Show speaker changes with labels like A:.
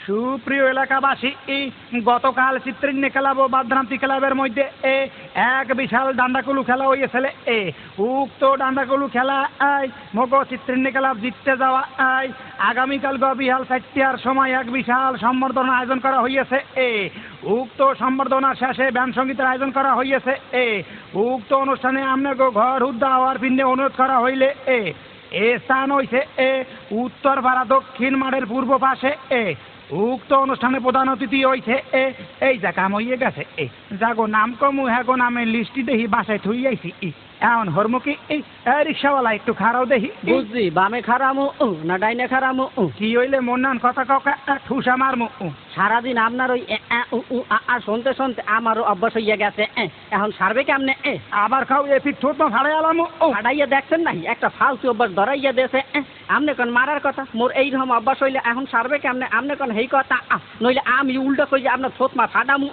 A: সুপ্রিয় এলাকাবাসী গতকাল চিত্রিন্নি ক্লাব ও বাদরান্তি ক্লাবের মধ্যে এক বিশাল ডান্ডাকুলু খেলা হয়েছিল। উক্ত ডান্ডাকুলু খেলা মগ চিত্রিন্নি ক্লাব জিততে যাওয়া আগামীকাল বিহাল 4টার সময় এক বিশাল সম্বর্ধনা আয়োজন করা হয়েছে। উক্ত সম্বর্ধনা শেষে ব্যান্ড সঙ্গীতের আয়োজন করা হয়েছে। উক্ত অনুষ্ঠানে আপনাকে ঘর হুদ্দা হওয়ার পিণ্ডে অনুরোধ করা হইলে এ স্থান হইছে উত্তর পাড়া দক্ষিণ মাঠের পূর্ব পাশে। উক্ত অনুষ্ঠানে প্রধান অতিথি হইছে এই যা কাম হইয়ে গেছে যাগো নাম কমু হ্যাগো নামের লিস্টি দেখি বাসায় থুই আইছি। এখন হরমুখী রিক্সাওয়ালা একটু খারাও দেখি।
B: বুঝছি, বামে খারামু না ডাইনে খারামু?
A: কি হইলে মন্নান কথা কাকা ঠুসা মারমু।
B: সারাদিন আপনার ওই আর শুনতে শুনতে আমারও অভ্যাস হইয়া গেছে। এখন সারবে কেমনে?
A: আবার খাও এ পিঠ ঠোঁট ফাড়াই আলামু।
B: ফাড়াইয়া দেখছেন নাকি একটা ফালতু অভ্যাস ধরাইয়া দিয়েছে। আমনে কোন মারার কথা, মোর এইরকম অভ্যাস হইলে এখন সারবে কেমনে? আমনে কোন হেই কথা, নইলে আমি উল্টো কই যে আপনার ঠোঁট মা ফাটামু।